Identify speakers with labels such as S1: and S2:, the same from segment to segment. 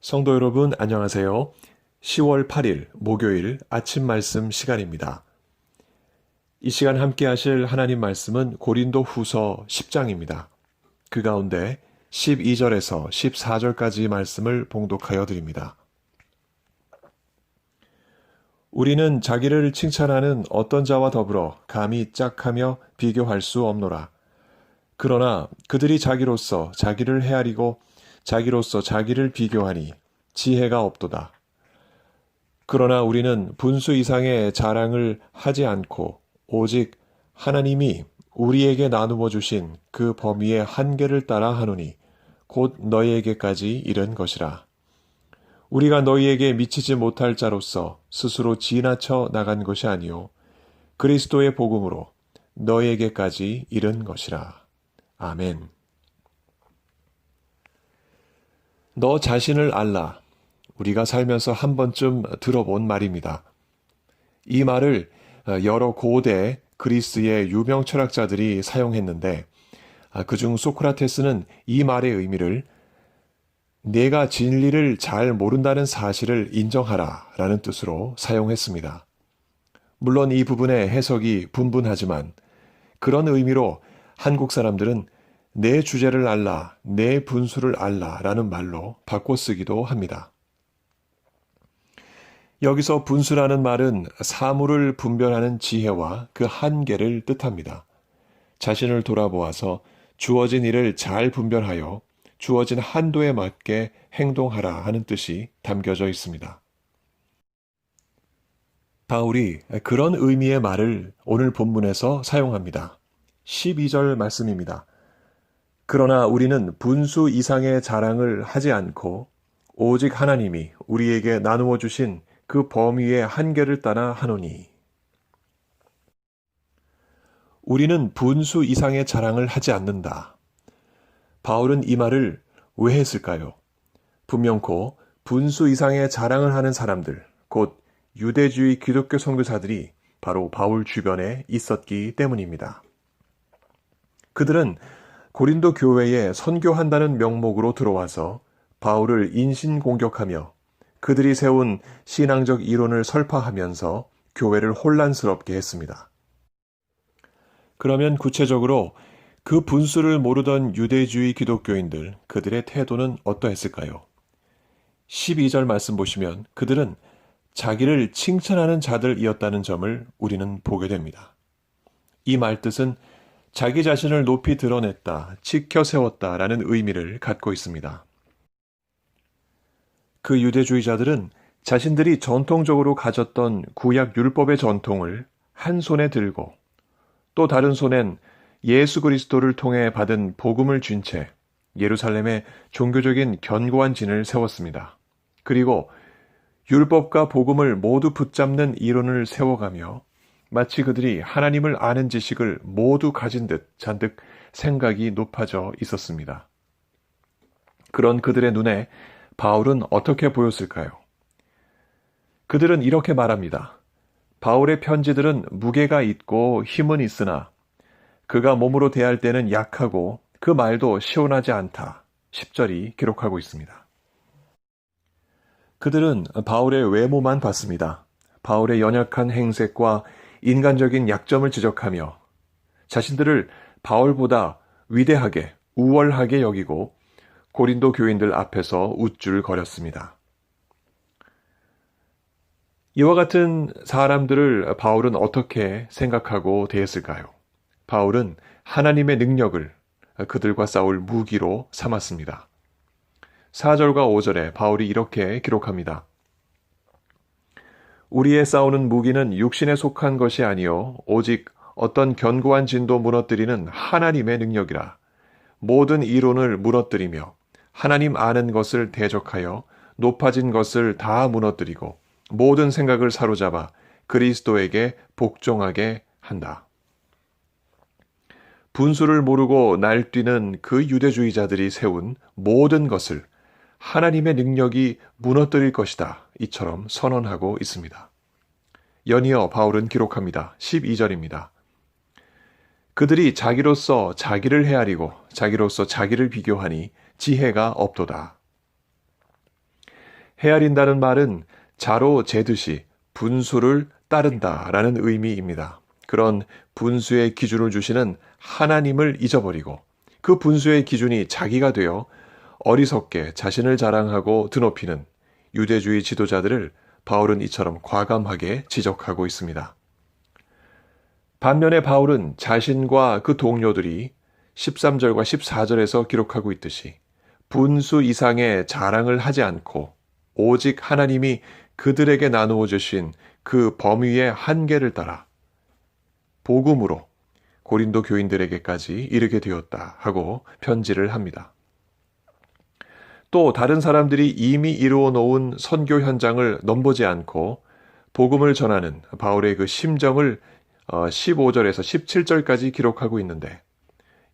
S1: 성도 여러분, 안녕하세요. 10월 8일 목요일 아침 말씀 시간입니다. 이 시간 함께 하실 하나님 말씀은 고린도 후서 10장입니다. 그 가운데 12절에서 14절까지 말씀을 봉독하여 드립니다. 우리는 자기를 칭찬하는 어떤 자와 더불어 감히 짝하며 비교할 수 없노라. 그러나 그들이 자기로서 자기를 헤아리고 자기로서 자기를 비교하니 지혜가 없도다. 그러나 우리는 분수 이상의 자랑을 하지 않고 오직 하나님이 우리에게 나누어 주신 그 범위의 한계를 따라 하노니 곧 너희에게까지 이른 것이라. 우리가 너희에게 미치지 못할 자로서 스스로 지나쳐 나간 것이 아니요 그리스도의 복음으로 너희에게까지 이른 것이라. 아멘. 너 자신을 알라. 우리가 살면서 한 번쯤 들어본 말입니다. 이 말을 여러 고대 그리스의 유명 철학자들이 사용했는데 그중 소크라테스는 이 말의 의미를 내가 진리를 잘 모른다는 사실을 인정하라 라는 뜻으로 사용했습니다. 물론 이 부분의 해석이 분분하지만 그런 의미로 한국 사람들은 내 주제를 알라, 내 분수를 알라 라는 말로 바꿔 쓰기도 합니다. 여기서 분수라는 말은 사물을 분별하는 지혜와 그 한계를 뜻합니다. 자신을 돌아보아서 주어진 일을 잘 분별하여 주어진 한도에 맞게 행동하라 하는 뜻이 담겨져 있습니다. 바울이 그런 의미의 말을 오늘 본문에서 사용합니다. 12절 말씀입니다. 그러나 우리는 분수 이상의 자랑을 하지 않고 오직 하나님이 우리에게 나누어 주신 그 범위의 한계를 따라 하노니. 우리는 분수 이상의 자랑을 하지 않는다. 바울은 이 말을 왜 했을까요? 분명코 분수 이상의 자랑을 하는 사람들, 곧 유대주의 기독교 선교사들이 바로 바울 주변에 있었기 때문입니다. 그들은 고린도 교회에 선교한다는 명목으로 들어와서 바울을 인신공격하며 그들이 세운 신앙적 이론을 설파하면서 교회를 혼란스럽게 했습니다. 그러면 구체적으로 그 분수를 모르던 유대주의 기독교인들, 그들의 태도는 어떠했을까요? 12절 말씀 보시면 그들은 자기를 칭찬하는 자들이었다는 점을 우리는 보게 됩니다. 이 말뜻은 자기 자신을 높이 드러냈다, 지켜 세웠다라는 의미를 갖고 있습니다. 그 유대주의자들은 자신들이 전통적으로 가졌던 구약 율법의 전통을 한 손에 들고 또 다른 손엔 예수 그리스도를 통해 받은 복음을 쥔 채 예루살렘에 종교적인 견고한 진을 세웠습니다. 그리고 율법과 복음을 모두 붙잡는 이론을 세워가며 마치 그들이 하나님을 아는 지식을 모두 가진 듯 잔뜩 생각이 높아져 있었습니다. 그런 그들의 눈에 바울은 어떻게 보였을까요? 그들은 이렇게 말합니다. 바울의 편지들은 무게가 있고 힘은 있으나 그가 몸으로 대할 때는 약하고 그 말도 시원하지 않다. 10절이 기록하고 있습니다. 그들은 바울의 외모만 봤습니다. 바울의 연약한 행색과 인간적인 약점을 지적하며 자신들을 바울보다 위대하게, 우월하게 여기고 고린도 교인들 앞에서 우쭐거렸습니다. 이와 같은 사람들을 바울은 어떻게 생각하고 대했을까요? 바울은 하나님의 능력을 그들과 싸울 무기로 삼았습니다. 4절과 5절에 바울이 이렇게 기록합니다. 우리의 싸우는 무기는 육신에 속한 것이 아니요 오직 어떤 견고한 진도 무너뜨리는 하나님의 능력이라. 모든 이론을 무너뜨리며 하나님 아는 것을 대적하여 높아진 것을 다 무너뜨리고 모든 생각을 사로잡아 그리스도에게 복종하게 한다. 분수를 모르고 날뛰는 그 유대주의자들이 세운 모든 것을 하나님의 능력이 무너뜨릴 것이다. 이처럼 선언하고 있습니다. 연이어 바울은 기록합니다. 12절입니다. 그들이 자기로서 자기를 헤아리고 자기로서 자기를 비교하니 지혜가 없도다. 헤아린다는 말은 자로 재듯이 분수를 따른다라는 의미입니다. 그런 분수의 기준을 주시는 하나님을 잊어버리고 그 분수의 기준이 자기가 되어 어리석게 자신을 자랑하고 드높이는 유대주의 지도자들을 바울은 이처럼 과감하게 지적하고 있습니다. 반면에 바울은 자신과 그 동료들이 13절과 14절에서 기록하고 있듯이 분수 이상의 자랑을 하지 않고 오직 하나님이 그들에게 나누어 주신 그 범위의 한계를 따라 복음으로 고린도 교인들에게까지 이르게 되었다 하고 편지를 합니다. 또 다른 사람들이 이미 이루어 놓은 선교 현장을 넘보지 않고 복음을 전하는 바울의 그 심정을 15절에서 17절까지 기록하고 있는데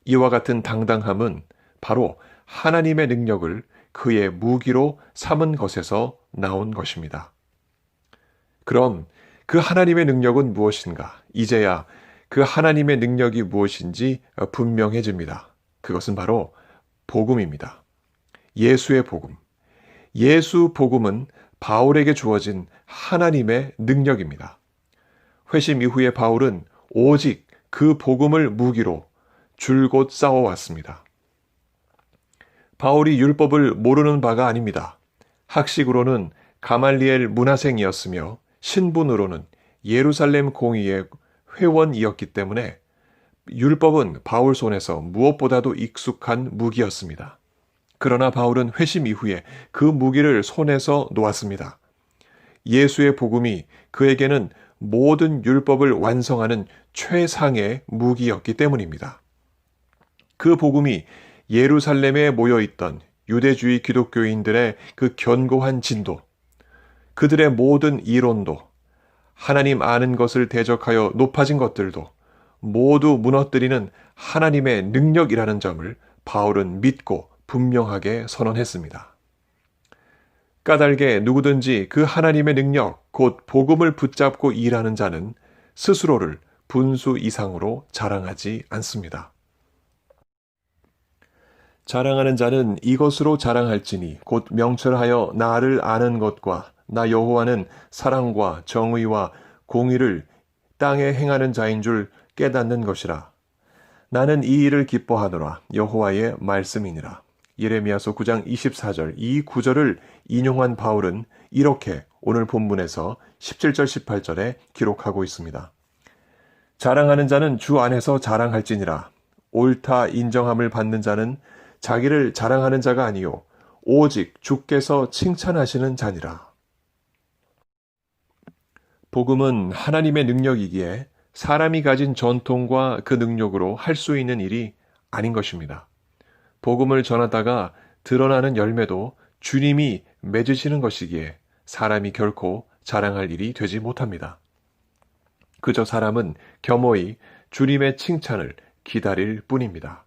S1: 이와 같은 당당함은 바로 하나님의 능력을 그의 무기로 삼은 것에서 나온 것입니다. 그럼 그 하나님의 능력은 무엇인가? 이제야 그 하나님의 능력이 무엇인지 분명해집니다. 그것은 바로 복음입니다. 예수의 복음. 예수 복음은 바울에게 주어진 하나님의 능력입니다. 회심 이후에 바울은 오직 그 복음을 무기로 줄곧 싸워왔습니다. 바울이 율법을 모르는 바가 아닙니다. 학식으로는 가말리엘 문하생이었으며 신분으로는 예루살렘 공의의 회원이었기 때문에 율법은 바울 손에서 무엇보다도 익숙한 무기였습니다. 그러나 바울은 회심 이후에 그 무기를 손에서 놓았습니다. 예수의 복음이 그에게는 모든 율법을 완성하는 최상의 무기였기 때문입니다. 그 복음이 예루살렘에 모여있던 유대주의 기독교인들의 그 견고한 진도, 그들의 모든 이론도, 하나님 아는 것을 대적하여 높아진 것들도 모두 무너뜨리는 하나님의 능력이라는 점을 바울은 믿고 분명하게 선언했습니다. 까닭에 누구든지 그 하나님의 능력, 곧 복음을 붙잡고 일하는 자는 스스로를 분수 이상으로 자랑하지 않습니다. 자랑하는 자는 이것으로 자랑할지니 곧 명철하여 나를 아는 것과 나 여호와는 사랑과 정의와 공의를 땅에 행하는 자인 줄 깨닫는 것이라. 나는 이 일을 기뻐하노라. 여호와의 말씀이니라. 예레미야서 9장 24절 이 구절을 인용한 바울은 이렇게 오늘 본문에서 17절 18절에 기록하고 있습니다. 자랑하는 자는 주 안에서 자랑할지니라. 옳다 인정함을 받는 자는 자기를 자랑하는 자가 아니요 오직 주께서 칭찬하시는 자니라. 복음은 하나님의 능력이기에 사람이 가진 전통과 그 능력으로 할 수 있는 일이 아닌 것입니다. 복음을 전하다가 드러나는 열매도 주님이 맺으시는 것이기에 사람이 결코 자랑할 일이 되지 못합니다. 그저 사람은 겸허히 주님의 칭찬을 기다릴 뿐입니다.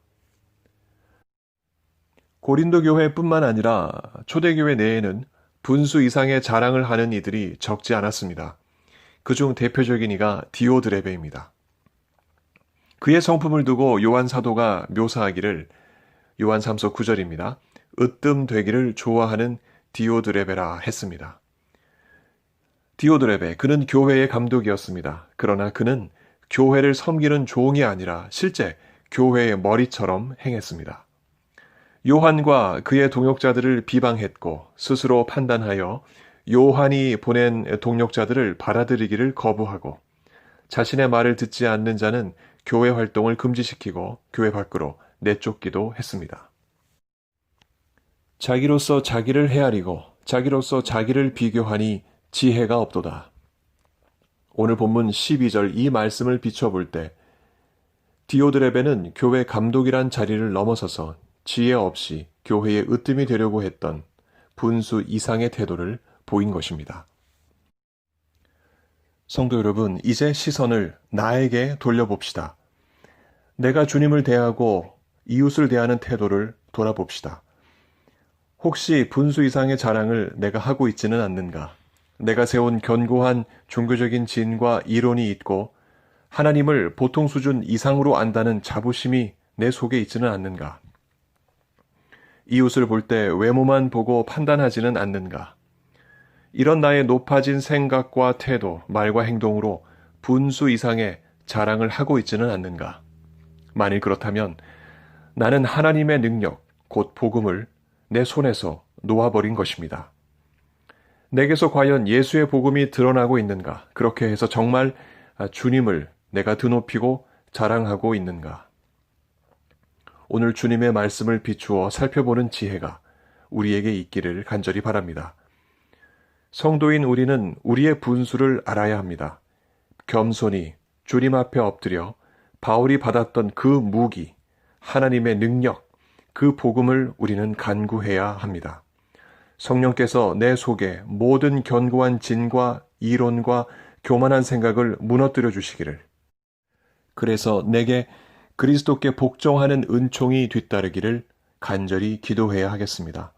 S1: 고린도 교회뿐만 아니라 초대교회 내에는 분수 이상의 자랑을 하는 이들이 적지 않았습니다. 그중 대표적인 이가 디오드레베입니다. 그의 성품을 두고 요한 사도가 묘사하기를 요한 3서 9절입니다. 으뜸되기를 좋아하는 디오드레베라 했습니다. 디오드레베, 그는 교회의 감독이었습니다. 그러나 그는 교회를 섬기는 종이 아니라 실제 교회의 머리처럼 행했습니다. 요한과 그의 동역자들을 비방했고 스스로 판단하여 요한이 보낸 동역자들을 받아들이기를 거부하고 자신의 말을 듣지 않는 자는 교회 활동을 금지시키고 교회 밖으로 내쫓기도 했습니다. 자기로서 자기를 헤아리고 자기로서 자기를 비교하니 지혜가 없도다. 오늘 본문 12절 이 말씀을 비춰볼 때 디오드레베는 교회 감독이란 자리를 넘어서서 지혜 없이 교회의 으뜸이 되려고 했던 분수 이상의 태도를 보인 것입니다. 성도 여러분, 이제 시선을 나에게 돌려봅시다. 내가 주님을 대하고 이웃을 대하는 태도를 돌아봅시다. 혹시 분수 이상의 자랑을 내가 하고 있지는 않는가? 내가 세운 견고한 종교적인 진과 이론이 있고 하나님을 보통 수준 이상으로 안다는 자부심이 내 속에 있지는 않는가? 이웃을 볼 때 외모만 보고 판단하지는 않는가? 이런 나의 높아진 생각과 태도, 말과 행동으로 분수 이상의 자랑을 하고 있지는 않는가? 만일 그렇다면 나는 하나님의 능력, 곧 복음을 내 손에서 놓아버린 것입니다. 내게서 과연 예수의 복음이 드러나고 있는가? 그렇게 해서 정말 주님을 내가 드높이고 자랑하고 있는가? 오늘 주님의 말씀을 비추어 살펴보는 지혜가 우리에게 있기를 간절히 바랍니다. 성도인 우리는 우리의 분수를 알아야 합니다. 겸손히 주님 앞에 엎드려 바울이 받았던 그 무기, 하나님의 능력, 그 복음을 우리는 간구해야 합니다. 성령께서 내 속에 모든 견고한 진과 이론과 교만한 생각을 무너뜨려 주시기를. 그래서 내게 그리스도께 복종하는 은총이 뒤따르기를 간절히 기도해야 하겠습니다.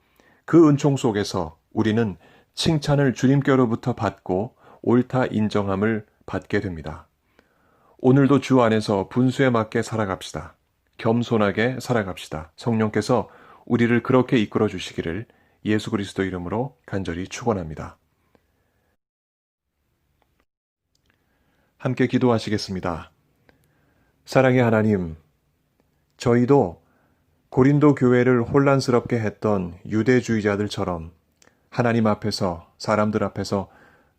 S1: 그 은총 속에서 우리는 칭찬을 주님께로부터 받고 옳다 인정함을 받게 됩니다. 오늘도 주 안에서 분수에 맞게 살아갑시다. 겸손하게 살아갑시다. 성령께서 우리를 그렇게 이끌어 주시기를 예수 그리스도 이름으로 간절히 축원합니다. 함께 기도하시겠습니다. 사랑의 하나님, 저희도 고린도 교회를 혼란스럽게 했던 유대주의자들처럼 하나님 앞에서, 사람들 앞에서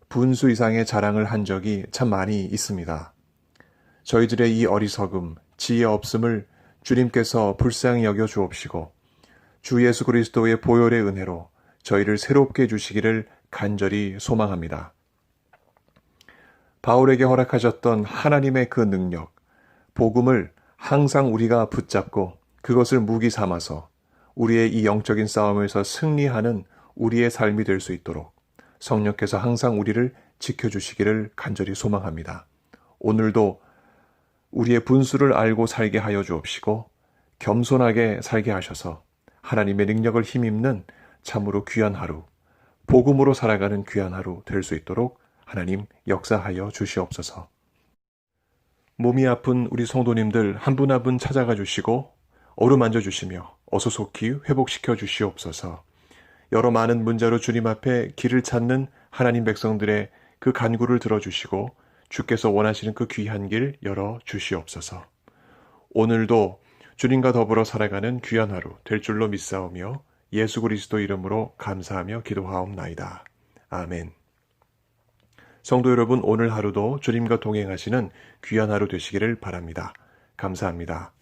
S1: 분수 이상의 자랑을 한 적이 참 많이 있습니다. 저희들의 이 어리석음, 지혜 없음을 주님께서 불쌍히 여겨 주옵시고 주 예수 그리스도의 보혈의 은혜로 저희를 새롭게 해주시기를 간절히 소망합니다. 바울에게 허락하셨던 하나님의 그 능력, 복음을 항상 우리가 붙잡고 그것을 무기 삼아서 우리의 이 영적인 싸움에서 승리하는 우리의 삶이 될 수 있도록 성령께서 항상 우리를 지켜주시기를 간절히 소망합니다. 오늘도 우리의 분수를 알고 살게 하여 주옵시고 겸손하게 살게 하셔서 하나님의 능력을 힘입는 참으로 귀한 하루, 복음으로 살아가는 귀한 하루 될 수 있도록 하나님 역사하여 주시옵소서. 몸이 아픈 우리 성도님들 한 분 한 분 찾아가 주시고 어루만져 주시며 어서 속히 회복시켜 주시옵소서. 여러 많은 문제로 주님 앞에 길을 찾는 하나님 백성들의 그 간구를 들어주시고 주께서 원하시는 그 귀한 길 열어 주시옵소서. 오늘도 주님과 더불어 살아가는 귀한 하루 될 줄로 믿사오며 예수 그리스도 이름으로 감사하며 기도하옵나이다. 아멘. 성도 여러분, 오늘 하루도 주님과 동행하시는 귀한 하루 되시기를 바랍니다. 감사합니다.